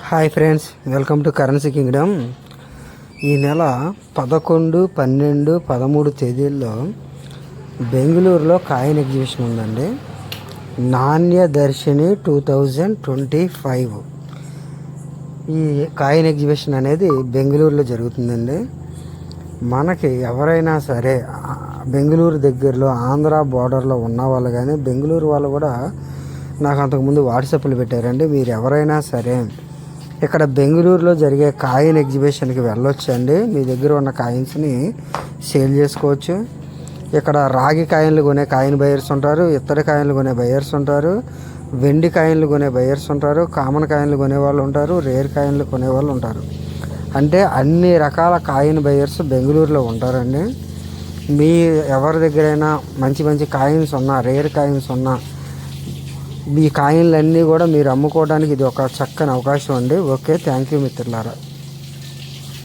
Hi friends, welcome to currency Kingdom. ఈ నెల 11, 12, 13 తేదీల్లో బెంగళూరులో కాయిన్ ఎగ్జిబిషన్ ఉందండి. నాణ్యదర్శిని 2025 ఈ కాయిన్ ఎగ్జిబిషన్ అనేది బెంగళూరులో జరుగుతుందండి. మనకి ఎవరైనా సరే బెంగళూరు దగ్గరలో ఆంధ్ర బార్డర్లో ఉన్న వాళ్ళు కానీ బెంగళూరు వాళ్ళు కూడా నాకు అంతకుముందు వాట్సాప్లు పెట్టారండి. మీరు ఎవరైనా సరే ఇక్కడ బెంగళూరులో జరిగే కాయిన్ ఎగ్జిబిషన్కి వెళ్ళొచ్చండి. మీ దగ్గర ఉన్న కాయిన్స్ని సేల్ చేసుకోవచ్చు. ఇక్కడ రాగి కాయిన్లు కొనే కాయిన్ బయర్స్ ఉంటారు, ఇత్తడి కాయిన్లు కొనే బయర్స్ ఉంటారు, వెండి కాయిన్లు కొనే బయర్స్ ఉంటారు, కామన్ కాయిన్లు కొనేవాళ్ళు ఉంటారు, రేర్ కాయిన్లు కొనేవాళ్ళు ఉంటారు. అంటే అన్ని రకాల కాయిన్ బయర్స్ బెంగళూరులో ఉంటారండి. మీ ఎవరి దగ్గరైనా మంచి మంచి కాయిన్స్ ఉన్నా, రేర్ కాయిన్స్ ఉన్నా, మీ కాయిన్లన్నీ కూడా మీరు అమ్ముకోవడానికి ఇది ఒక చక్కని అవకాశం అండి. ఓకే, థ్యాంక్ యూ మిత్రులారా.